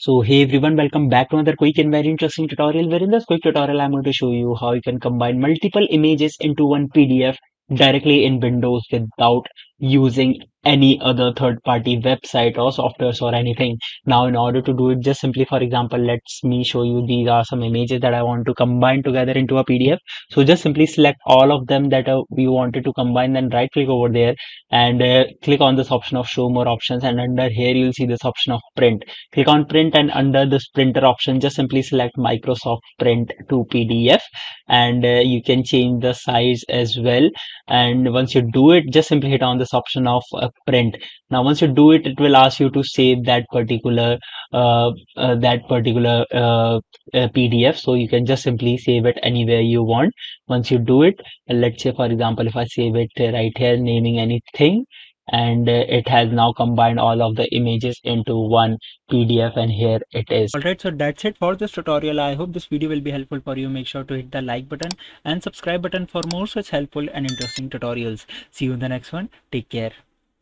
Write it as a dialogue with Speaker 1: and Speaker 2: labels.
Speaker 1: So hey everyone, welcome back to another quick and very interesting tutorial where in this quick tutorial I'm going to show you how you can combine multiple images into one PDF directly in Windows without using any other third-party website or softwares or anything. Now in order to do it, just simply for example, let's me show you these are some images that I want to combine together into a PDF. So just simply select all of them that you wanted to combine, then right click over there and click on this option of show more options, and under here you'll see this option of print. Click on print, and under this printer option just simply select Microsoft Print to PDF, and you can change the size as well. And once you do it, just simply hit on this option of print. Now once you do it, it will ask you to save that particular PDF, so you can just simply save it anywhere you want. Once you do it, let's say for example if I save it right here, naming anything, and it has now combined all of the images into one PDF, and here it is. Alright, so that's it for this tutorial. I hope this video will be helpful for you. Make sure to hit the like button and subscribe button for more such helpful and interesting tutorials. See you in the next one. Take care.